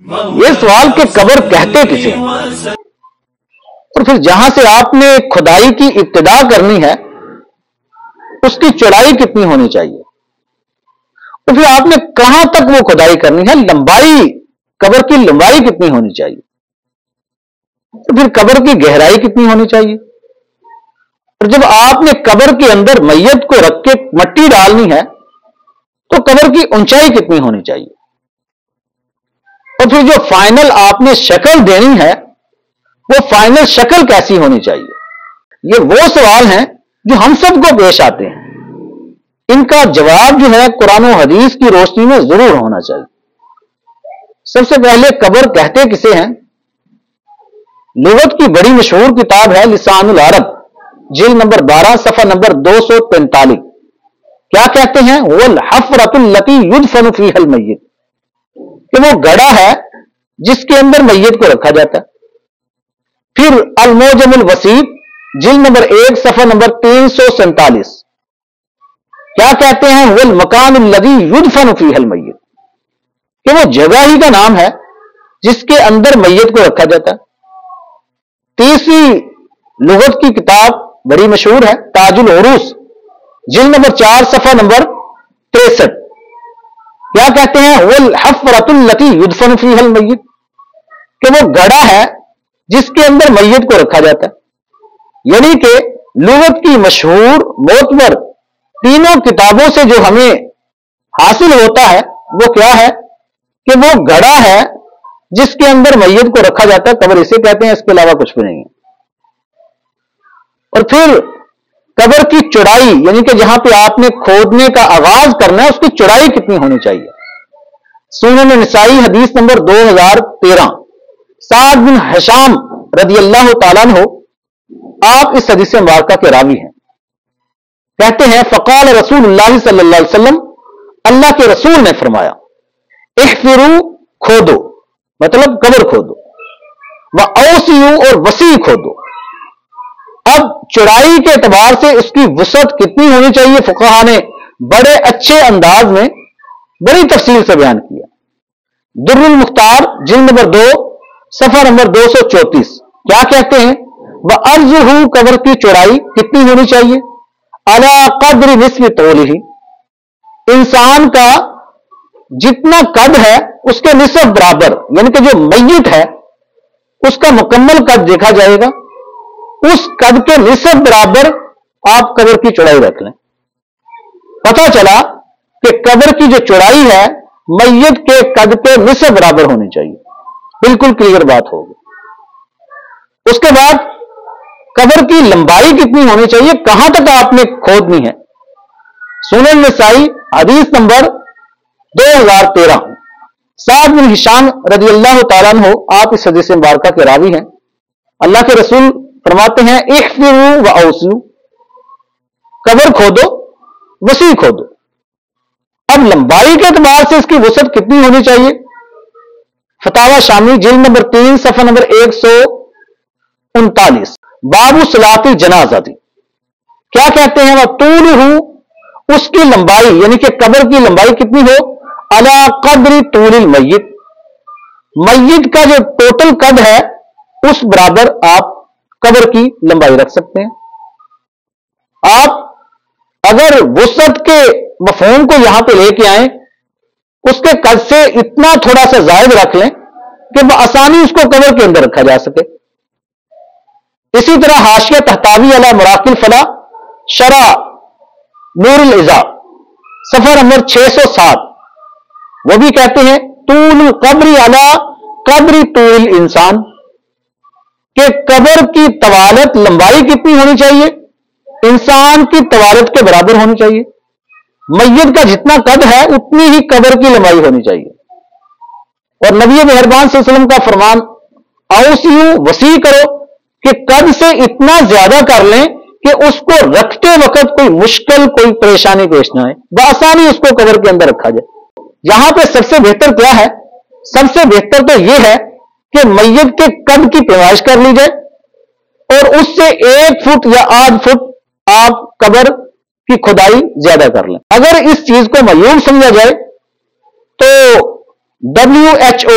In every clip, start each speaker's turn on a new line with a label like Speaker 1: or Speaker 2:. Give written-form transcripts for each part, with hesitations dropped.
Speaker 1: یہ سوال کہ قبر کہتے کسے ہیں، اور پھر جہاں سے آپ نے کھدائی کی ابتدا کرنی ہے اس کی چوڑائی کتنی ہونی چاہیے، اور پھر آپ نے کہاں تک وہ کھدائی کرنی ہے، لمبائی، قبر کی لمبائی کتنی ہونی چاہیے، اور پھر قبر کی گہرائی کتنی ہونی چاہیے، اور جب آپ نے قبر کے اندر میت کو رکھ کے مٹی ڈالنی ہے تو قبر کی اونچائی کتنی ہونی چاہیے، اور پھر جو فائنل آپ نے شکل دینی ہے وہ فائنل شکل کیسی ہونی چاہیے۔ یہ وہ سوال ہیں جو ہم سب کو پیش آتے ہیں، ان کا جواب جو ہے قرآن و حدیث کی روشنی میں ضرور ہونا چاہیے۔ سب سے پہلے قبر کہتے کسے ہیں؟ لغت کی بڑی مشہور کتاب ہے لسان العرب، جلد نمبر 12 صفحہ نمبر 243۔ کیا کہتے ہیں؟ وَالْحَفْرَةُ الَّتِي يُدْفَنُ فِيهَا الْمَيِّتُ، کہ وہ گڑھا ہے جس کے اندر میت کو رکھا جاتا ہے۔ پھر الموجم الوسیط، جلد نمبر 1 صفحہ نمبر 347۔ کیا کہتے ہیں؟ وَالْمَكَانُ الَّذِي يُدْفَنُ فِيهَا الْمَيِّتُ، کہ وہ جگہ ہی کا نام ہے جس کے اندر میت کو رکھا جاتا ہے۔ تیسری لغت کی کتاب بڑی مشہور ہے تاج العروس، جلد نمبر 4 صفحہ نمبر 63۔ کیا کہتے ہیں؟ وَالْحَفْرَةُ الَّتِي يُدْفَنُ فِيهَا الْمَيِّتُ، کہ وہ گڑھا ہے جس کے اندر میت کو رکھا جاتا ہے۔ یعنی کہ لغت کی مشہور معتبر تینوں کتابوں سے جو ہمیں حاصل ہوتا ہے وہ کیا ہے کہ وہ گڑھا ہے جس کے اندر میت کو رکھا جاتا ہے، قبر اسے کہتے ہیں، اس کے علاوہ کچھ بھی نہیں ہے۔ اور پھر قبر کی چوڑائی، یعنی کہ جہاں پہ آپ نے کھودنے کا آغاز کرنا ہے اس کی چوڑائی کتنی ہونی چاہیے۔ سنن نسائی حدیث نمبر 2013، سعد بن ہشام رضی اللہ تعالیٰ عنہ آپ اس حدیث مبارکہ کے راوی ہیں، کہتے ہیں فقال رسول اللہ صلی اللہ علیہ وسلم، اللہ کے رسول نے فرمایا، احفروا، کھودو، مطلب قبر کھودو، واوسعوا، اور وسیع کھودو۔ اب چوڑائی کے اعتبار سے اس کی وسعت کتنی ہونی چاہیے فقہا نے بڑے اچھے انداز میں بڑی تفصیل سے بیان کیا۔ در المختار، جلد نمبر 2 صفحہ نمبر 234۔ کیا کہتے ہیں؟ وَأَرْضُهُ، قبر کی چوڑائی کتنی ہونی چاہیے؟ عَلَى قَدْرِ نِصْفِ طُولِهِ، انسان کا جتنا قد ہے اس کے نصف برابر، یعنی کہ جو میت ہے اس کا مکمل قد دیکھا جائے گا، اس قد کے نصف برابر آپ قبر کی چوڑائی رکھ لیں۔ پتہ چلا کہ قبر کی جو چوڑائی ہے میت کے قد کے نصف برابر ہونی چاہیے، بالکل کلیئر بات ہوگی۔ اس کے بعد قبر کی لمبائی کتنی ہونی چاہیے، کہاں تک آپ نے کھودنی ہے۔ سنن نسائی حدیث نمبر 2013، سعد بن ہشام رضی اللہ تعالیٰ عنہ آپ اس حدیث مبارکہ کے راوی ہیں، اللہ کے رسول فرماتے ہیں احفروا واوسعوا، قبر کھودو، وسیع کھودو۔ اب لمبائی کے اعتبار سے اس کی وسعت کتنی ہونی چاہیے؟ فتاوی شامی، جلد نمبر 3 صفحہ نمبر 139، باب صلاۃ الجنازہ دی۔ کیا کہتے ہیں؟ وطولہ، اس کی لمبائی، یعنی کہ قبر کی لمبائی کتنی ہو، علی قدر طول المیت، میت کا جو ٹوٹل قد ہے اس برابر آپ قبر کی لمبائی رکھ سکتے ہیں۔ آپ اگر وسعت کے مفہوم کو یہاں پہ لے کے آئیں، اس کے قد سے اتنا تھوڑا سا زائد رکھ لیں کہ بآسانی اس کو قبر کے اندر رکھا جا سکے۔ اسی طرح حاشیہ تحتاوی علی مراقی الفلاح، شرح نور العزا، صفحہ نمبر 607، وہ بھی کہتے ہیں طول القبر علی قدر طول الانسان، کہ قبر کی طوالت، لمبائی کتنی ہونی چاہیے، انسان کی طوالت کے برابر ہونی چاہیے۔ میت کا جتنا قد ہے اتنی ہی قبر کی لمبائی ہونی چاہیے۔ اور نبی مہربان صلی اللہ علیہ وسلم کا فرمان اوسعوا، وسیع کرو، کہ قد سے اتنا زیادہ کر لیں کہ اس کو رکھتے وقت کوئی مشکل، کوئی پریشانی پیش نہ آئے، بآسانی اس کو قبر کے اندر رکھا جائے۔ یہاں پہ سب سے بہتر کیا ہے؟ سب سے بہتر تو یہ ہے کہ میت کے قد کی پیمائش کر لی جائے اور اس سے 1 فٹ یا 8 فٹ آپ قبر کی کھدائی زیادہ کر لیں۔ اگر اس چیز کو معیوب سمجھا جائے تو WHO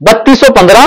Speaker 1: 3215,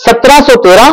Speaker 1: 1713,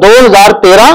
Speaker 1: 2013,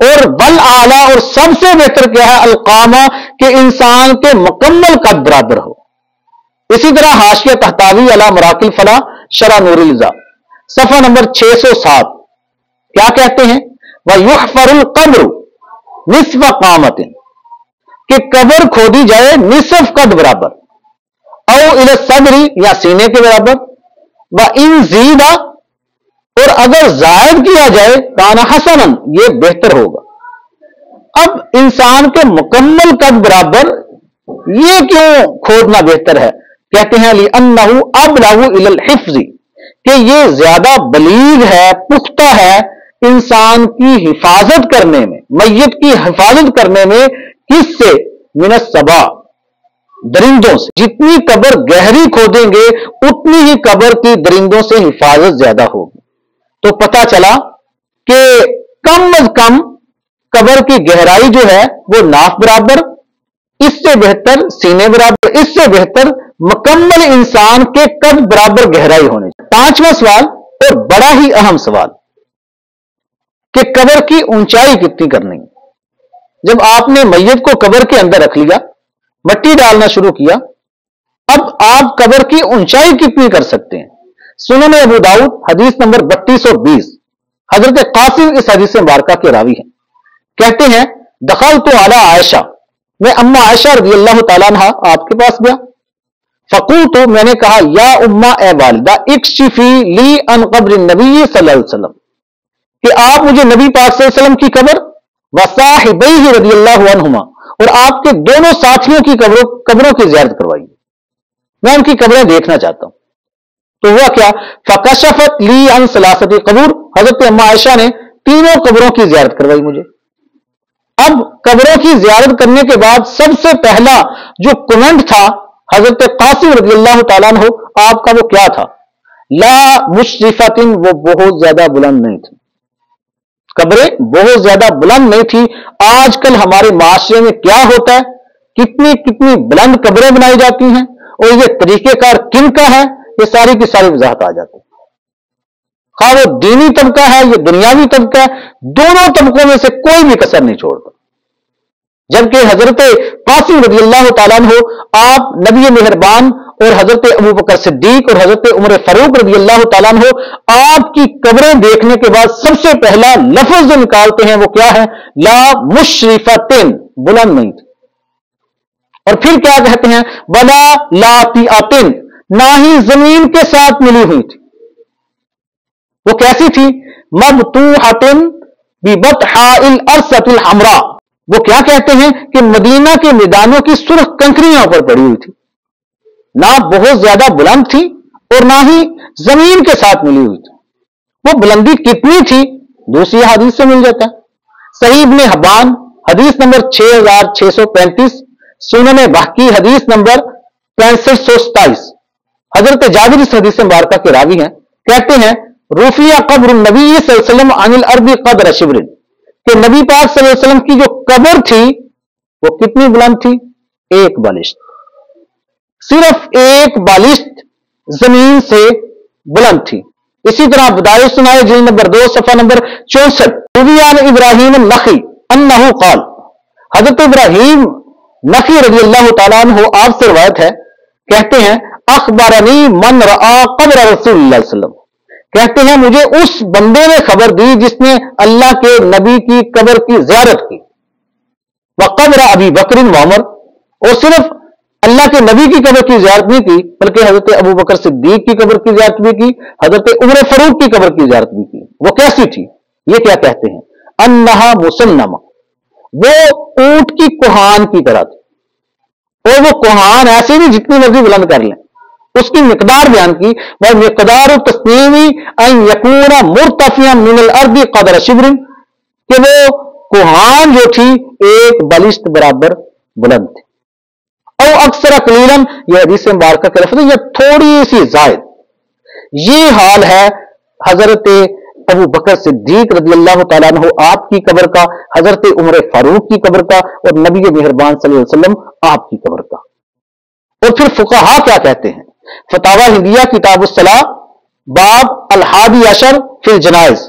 Speaker 1: اور ول اعلی اور سب سے بہتر کیا ہے القامہ کہ انسان کے مکمل قد برابر ہو. اسی طرح حاشیہ تحتاوی علی مراکل فلاح شرح نور الزا صفحہ نمبر 607 کیا کہتے ہیں وَيُحْفَرُ الْقَبْرُ نِصْفَ قَامَةٍ کہ قبر کھودی جائے نصف قد برابر او الی الصدر یا سینے کے برابر وَإِن زِيدَ اور اگر زائد کیا جائے کان حسنا یہ بہتر ہوگا. اب انسان کے مکمل قد برابر یہ کیوں کھودنا بہتر ہے؟ کہتے ہیں لِأَنَّهُ أَبْلَغُ إِلَى الْحِفْظِ کہ یہ زیادہ بلیغ ہے، پختہ ہے انسان کی حفاظت کرنے میں، میت کی حفاظت کرنے میں. کس سے؟ من السبا درندوں سے. جتنی قبر گہری کھودیں گے اتنی ہی قبر کی درندوں سے حفاظت زیادہ ہوگی. تو پتہ چلا کہ کم از کم قبر کی گہرائی جو ہے وہ ناف برابر، اس سے بہتر سینے برابر، اس سے بہتر مکمل انسان کے قد برابر گہرائی ہونی چاہیے. پانچواں سوال اور بڑا ہی اہم سوال کہ قبر کی اونچائی کتنی کرنی ہے. جب آپ نے میت کو قبر کے اندر رکھ لیا، مٹی ڈالنا شروع کیا، اب آپ قبر کی اونچائی کتنی کر سکتے ہیں؟ سنن ابو داؤد حدیث نمبر 3220 حضرت قاسم اس حدیث مبارکہ کے راوی ہیں. کہتے ہیں دخلت علی عائشہ میں اما عائشہ رضی اللہ تعالیٰ عنہ آپ کے پاس گیا. فقلت میں نے کہا یا امہ اے والدہ اکشفی لی عن قبر النبی صلی اللہ علیہ وسلم کہ آپ مجھے نبی پاک صلی اللہ علیہ وسلم کی قبر وصاحبیہ رضی اللہ عنہما اور آپ کے دونوں ساتھیوں کی قبروں کی زیارت کروائیے، میں ان کی قبریں دیکھنا چاہتا ہوں. تو ہوا کیا؟ فکشفت لی عن ثلاثۃ قبور حضرت اما عائشہ نے تینوں قبروں کی زیارت کروائی مجھے. اب قبروں کی زیارت کرنے کے بعد سب سے پہلا جو کمنٹ تھا حضرت قاسم رضی اللہ تعالیٰ عنہ آپ کا وہ کیا تھا؟ لا مشرفۃ وہ بہت زیادہ بلند نہیں تھی. قبریں بہت زیادہ بلند نہیں تھی. آج کل ہمارے معاشرے میں کیا ہوتا ہے، کتنی بلند قبریں بنائی جاتی ہیں اور یہ طریقہ کار کن کا ہے، یہ ساری کی ساری وضاحت آ جاتی ہے. خواہ وہ دینی طبقہ ہے یا دنیاوی طبقہ ہے، دونوں طبقوں میں سے کوئی بھی کسر نہیں چھوڑتا. جبکہ حضرت قاسم رضی اللہ تعالیٰ عنہ آپ نبی مہربان اور حضرت ابوبکر صدیق اور حضرت عمر فاروق رضی اللہ تعالیٰ عنہ آپ کی قبریں دیکھنے کے بعد سب سے پہلا لفظ جو نکالتے ہیں وہ کیا ہے؟ لا مشرفتن بلند نہیں تھی. اور پھر کیا کہتے ہیں؟ ولا لاطئاتن نہ ہی زمین کے ساتھ ملی ہوئی تھی. وہ کیسی تھی؟ مبطوحتن ببطحاء الارصۃ الحمراء وہ کیا کہتے ہیں کہ مدینہ کے میدانوں کی سرخ کنکریاں پر پڑی ہوئی تھی. نہ بہت زیادہ بلند تھی اور نہ ہی زمین کے ساتھ ملی ہوئی تھی. وہ بلندی کتنی تھی دوسری حدیث سے مل جاتا ہے. صحیح ابن حبان حدیث نمبر 6635 سنن بہقی حدیث نمبر 6527 حضرت جابر اس حدیث مبارکہ کے راوی ہیں. کہتے ہیں رفیع قبر النبی صلی اللہ علیہ وسلم عن الارض قدر شبر کہ نبی پاک صلی اللہ علیہ وسلم کی جو قبر تھی وہ کتنی بلند تھی؟ ایک بالشت، صرف ایک بالشت زمین سے بلند تھی. اسی طرح بدائع سنائے جلد نمبر 2 صفحہ نمبر 64 رویان ابراہیم النخعی انہ قال حضرت ابراہیم نخعی رضی اللہ تعالیٰ عنہ آپ سے روایت ہے. کہتے ہیں اخبرنی من رآ قبر رسول اللہ صلی اللہ علیہ وسلم کہتے ہیں مجھے اس بندے نے خبر دی جس نے اللہ کے نبی کی قبر کی زیارت کی. وقبر ابی بکر و عمر اور صرف اللہ کے نبی کی قبر کی زیارت نہیں کی بلکہ حضرت ابو بکر صدیق کی قبر کی زیارت بھی کی، حضرت عمر فاروق کی قبر کی زیارت بھی کی. وہ کیسی تھی؟ یہ کیا کہتے ہیں؟ انہا مسنمہ وہ اونٹ کی کوہان کی طرح تھی. اور وہ کوہان ایسے نہیں جتنی مرضی بلند کر لیں. اس کی مقدار بیان کی وہ مقدار تسلیمی ان یکون مرتفعا من الارض قدر شبر کہ وہ کوہان جو تھی ایک بالشت برابر بلند تھی. او اکثر قلیلا یہ حدیث مبارکہ کا لفظ یہ تھوڑی سی زائد. یہ حال ہے حضرت ابو بکر صدیق رضی اللہ تعالیٰ عنہ آپ کی قبر کا، حضرت عمر فاروق کی قبر کا اور نبی مہربان صلی اللہ علیہ وسلم آپ کی قبر کا. اور پھر فقہا کیا کہتے ہیں؟ فتاوی ہندیہ کتاب الصلاۃ باب الحادی عشر فی الجنائز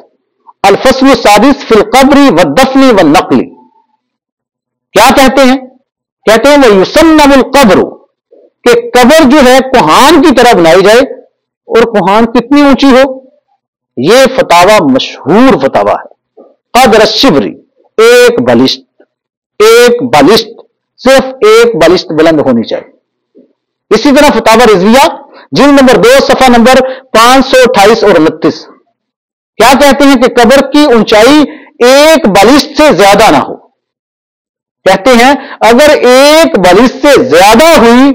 Speaker 1: الفصل السادس فی القبر والدفن والنقل. کیا کہتے ہیں؟ کہتے ہیں وہ یسنم القبر، کہ قبر جو ہے کوہان کی طرح بنائی جائے، اور کوہان کتنی اونچی ہو؟ یہ فتاوا مشہور فتاوا ہے. قدر الشبری، ایک بالشت، صرف ایک بالشت بلند ہونی چاہیے. اسی طرح فتاوا رضویہ جلد نمبر 2 صفحہ نمبر 528 اور 29. کیا کہتے ہیں کہ قبر کی اونچائی ایک بالشت سے زیادہ نہ ہو. کہتے ہیں اگر ایک بالشت سے زیادہ ہوئی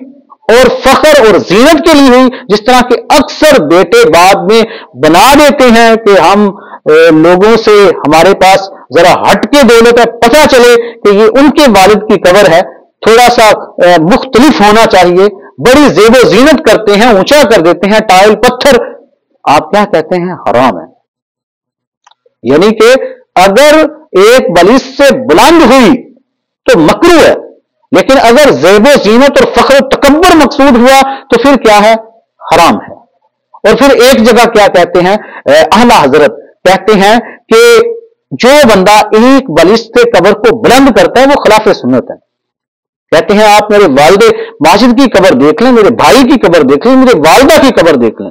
Speaker 1: اور فخر اور زینت کے لیے ہوئی، جس طرح کے اکثر بیٹے بعد میں بنا دیتے ہیں کہ ہم لوگوں سے ہمارے پاس ذرا ہٹ کے دولت ہے، پتہ چلے کہ یہ ان کے والد کی قبر ہے، تھوڑا سا مختلف ہونا چاہیے، بڑی زیب و زینت کرتے ہیں، اونچا کر دیتے ہیں، ٹائل پتھر. آپ کیا کہتے ہیں؟ حرام ہے. یعنی کہ اگر ایک بالشت سے بلند ہوئی تو مکروہ ہے، لیکن اگر زیب و زینت اور فخر و تکبر مقصود ہوا تو پھر کیا ہے؟ حرام ہے. اور پھر ایک جگہ کیا کہتے ہیں اعلی حضرت؟ کہتے ہیں کہ جو بندہ ایک بالشت سے قبر کو بلند کرتا ہے وہ خلاف سنت ہے. کہتے ہیں آپ میرے والد ماجد کی قبر دیکھ لیں، میرے بھائی کی قبر دیکھ لیں، میرے والدہ کی قبر دیکھ لیں،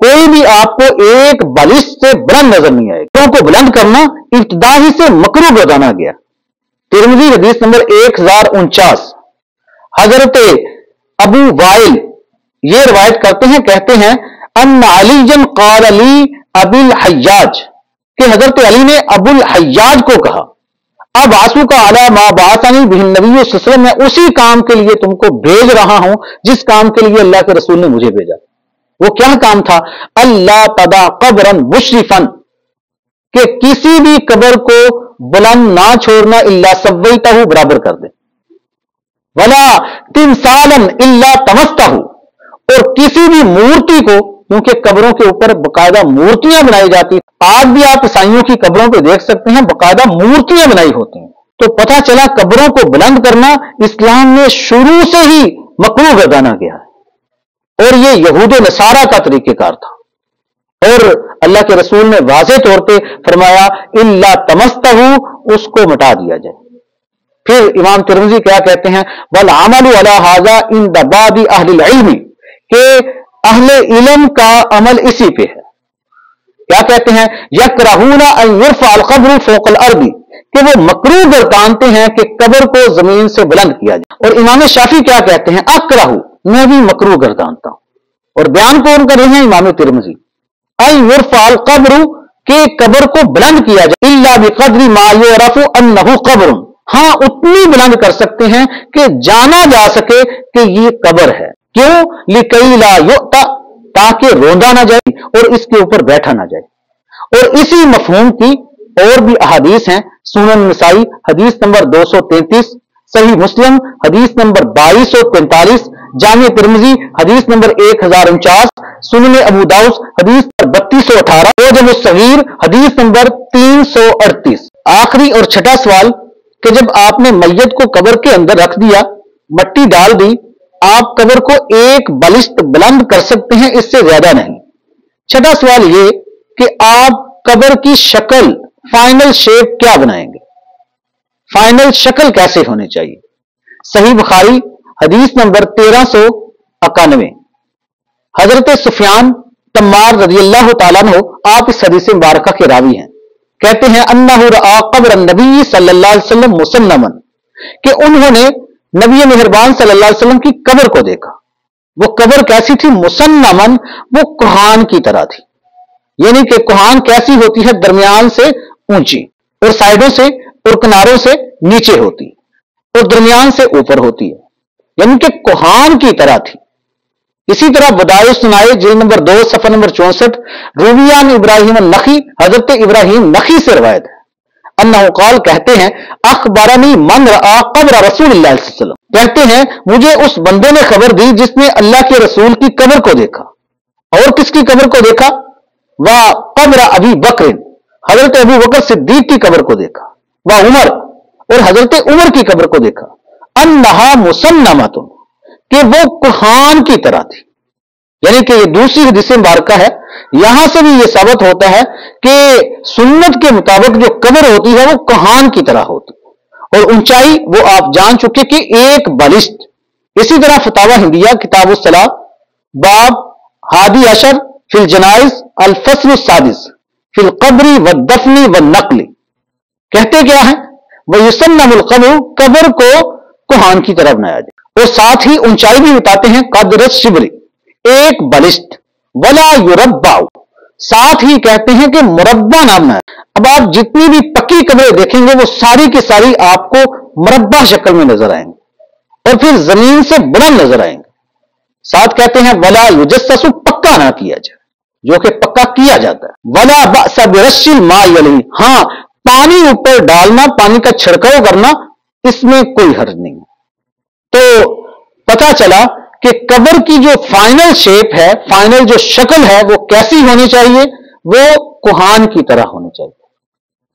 Speaker 1: کوئی بھی آپ کو ایک بالشت سے بلند نظر نہیں آئے. قبروں کو بلند کرنا ابتدا ہی سے مکروہ گردانا گیا. ترمذی حدیث نمبر 1049. حضرت ابو وائل یہ روایت کرتے ہیں، کہتے ہیں ان علی قال لی ابی الحجاج، کہ حضرت علی نے ابو الحجاج کو کہا اب آسو کا علی ما بعثنی بہ النبی صلی اللہ علیہ وسلم، میں اسی کام کے لیے تم کو بھیج رہا ہوں جس کام کے لیے اللہ کے رسول نے مجھے بھیجا. وہ کیا کام تھا؟ اللہ تدع قبرا مشرفا، کہ کسی بھی قبر کو بلند نہ چھوڑنا، الا سویتہ، برابر کر دے، ولا تمثالا الا طمستہ، اور کسی بھی مورتی کو، کیونکہ قبروں کے اوپر باقاعدہ مورتیاں بنائی جاتی، آج بھی آپ عیسائیوں کی قبروں پہ دیکھ سکتے ہیں باقاعدہ مورتیاں بنائی ہوتی ہیں. تو پتہ چلا قبروں کو بلند کرنا اسلام میں شروع سے ہی مکروہ گردانا گیا ہے، اور یہ یہود و نصارہ کا طریقہ کار تھا. اور اللہ کے رسول نے واضح طور پہ فرمایا الا طمستہ، اس کو مٹا دیا جائے. پھر امام ترمذی کیا کہتے ہیں؟ والعمل علی ھذا عند بعض اہل العلم، کہ اہل علم کا عمل اسی پہ ہے. کیا کہتے ہیں؟ یکرہون ان یرفع القبر فوق الارض، کہ وہ مکروہ گردانتے ہیں کہ قبر کو زمین سے بلند کیا جائے. اور امام شافعی کیا کہتے ہیں؟ اکرہ، میں بھی مکروہ گردانتا ہوں. اور بیان کون کر رہے ہیں؟ امام ترمذی. ان یرفع القبر، کہ قبر کو بلند کیا جائے، الا بقدر ما یعرف انہ قبر، ہاں اتنی بلند کر سکتے ہیں کہ جانا جا سکے کہ یہ قبر ہے. کیوں؟ لکی لا یؤتا، تاکہ روندا نہ جائے اور اس کے اوپر بیٹھا نہ جائے. اور اسی مفہوم کی اور بھی احادیث ہیں. سنن نسائی حدیث نمبر 233، صحیح مسلم حدیث نمبر 2243، جامع ترمذی حدیث نمبر 1049، سنن ابو داؤد حدیث نمبر 3218، معجم الصغیر حدیث نمبر 338. آخری اور چھٹا سوال کہ جب آپ نے میت کو قبر کے اندر رکھ دیا، مٹی ڈال دی، آپ قبر کو ایک بالشت بلند کر سکتے ہیں، اس سے زیادہ نہیں. چھٹا سوال یہ کہ آپ قبر کی شکل، فائنل شیپ کیا بنائیں گے؟ فائنل شکل کیسے ہونی چاہیے؟ صحیح بخاری حدیث نمبر 1391. حضرت سفیان تمار رضی اللہ تعالیٰ عنہ آپ اس حدیث مبارکہ کے راوی ہیں. کہتے ہیں انہ رأى قبر النبی صلی اللہ علیہ وسلم مسنما، کہ انہوں نے نبی مہربان صلی اللہ علیہ وسلم کی قبر کو دیکھا. وہ قبر کیسی تھی؟ مسنما، وہ کوہان کی طرح تھی. یعنی کہ کوہان کیسی ہوتی ہے؟ درمیان سے اونچی، اور سائڈوں سے اور کناروں سے نیچے ہوتی، اور درمیان سے اوپر ہوتی ہے، یعنی کہ کوہان کی طرح تھی. اسی طرح بدائع الصنائع جلد نمبر 2 صفحہ نمبر 64، رویان ابراہیم النخعی، حضرت ابراہیم نخعی سے روایت ہے، انہ قال، کہتے ہیں اخبرنی من رأى قبر رسول اللہ صلی اللہ علیہ وسلم، کہتے ہیں مجھے اس بندے نے خبر دی جس نے اللہ کے رسول کی قبر کو دیکھا. اور کس کی قبر کو دیکھا؟ وا قبر ابی بکر، حضرت ابو بکر صدیق کی قبر کو دیکھا. وا عمر، اور حضرت عمر کی قبر کو دیکھا. انہا مسنمۃ، کہ وہ کوہان کی طرح تھی. یعنی کہ یہ دوسری حدیث مبارکہ ہے، یہاں سے بھی یہ ثابت ہوتا ہے کہ سنت کے مطابق جو قبر ہوتی ہے وہ کہان کی طرح ہوتی ہے، اور اونچائی وہ آپ جان چکے کہ ایک بالشت۔ اسی طرح فتاوی ہندیہ کتاب الصلاۃ باب 11 فی الجنائز الفصل السادس فی القبر والدفن والنقل، کہتے کیا ہے؟ وَيُسَنَّمُ الْقَبْرُ، قبر کو کوہان کی طرح بنایا جائے، اور ساتھ ہی اونچائی بھی بتاتے ہیں قدر الشبر، ایک بالشت، ولا یربع، ساتھ ہی کہتے ہیں کہ مربع نہ بنایا۔ اب آپ جتنی بھی پکی قبریں دیکھیں گے وہ ساری کی ساری آپ کو مربع شکل میں نظر آئیں گے اور پھر زمین سے بلند نظر آئیں گے۔ ساتھ کہتے ہیں ولا یجسس، پکا نہ کیا جائے، جو کہ پکا کیا جاتا ہے۔ ولا بأس برش الماء علیہ، ہاں پانی اوپر ڈالنا، پانی کا چھڑکاؤ کرنا، اس میں کوئی حرج نہیں۔ تو پتہ چلا کہ قبر کی جو فائنل شیپ ہے، فائنل جو شکل ہے وہ کیسی ہونی چاہیے؟ وہ کوہان کی طرح ہونی چاہیے۔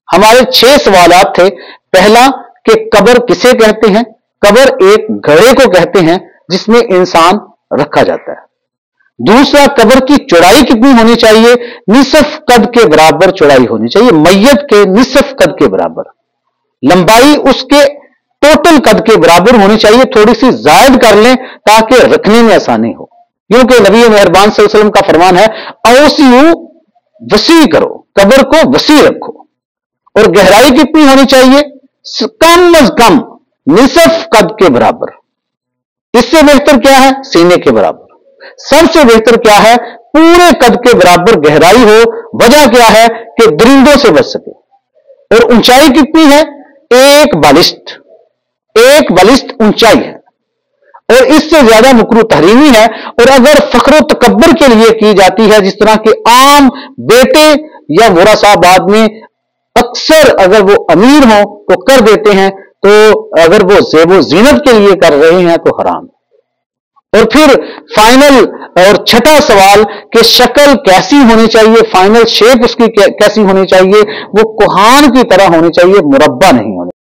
Speaker 1: ہمارے 6 سوالات تھے۔ پہلا کہ قبر کسے کہتے ہیں؟ قبر ایک گڑھے کو کہتے ہیں جس میں انسان رکھا جاتا ہے۔ دوسرا، قبر کی چوڑائی کتنی ہونی چاہیے؟ نصف قد کے برابر چوڑائی ہونی چاہیے، میت کے نصف قد کے برابر۔ لمبائی اس کے ٹوٹل قد کے برابر ہونی چاہیے، تھوڑی سی زائد کر لیں تاکہ رکھنے میں آسانی ہو، کیونکہ نبی مہربان صلی اللہ علیہ وسلم کا فرمان ہے اوسیو، وسیع کرو، قبر کو وسیع رکھو۔ اور گہرائی کتنی ہونی چاہیے؟ کم از کم نصف قد کے برابر۔ اس سے بہتر کیا ہے؟ سینے کے برابر۔ سب سے بہتر کیا ہے؟ پورے قد کے برابر گہرائی ہو۔ وجہ کیا ہے؟ کہ درندوں سے بچ سکے۔ اور اونچائی کتنی ہے؟ ایک بالشت، ایک بالشت اونچائی ہے، اور اس سے زیادہ مکروہ تحریمی ہے۔ اور اگر فخر و تکبر کے لیے کی جاتی ہے، جس طرح کے عام بیٹے یا ورثاء بعد میں اکثر اگر وہ امیر ہوں تو کر دیتے ہیں، تو اگر وہ زیب و زینت کے لیے کر رہے ہیں تو حرام۔ اور پھر فائنل اور چھٹا سوال کہ شکل کیسی ہونی چاہیے، فائنل شیپ اس کی کیسی ہونی چاہیے؟ وہ کوہان کی طرح ہونی چاہیے، مربع نہیں ہونی۔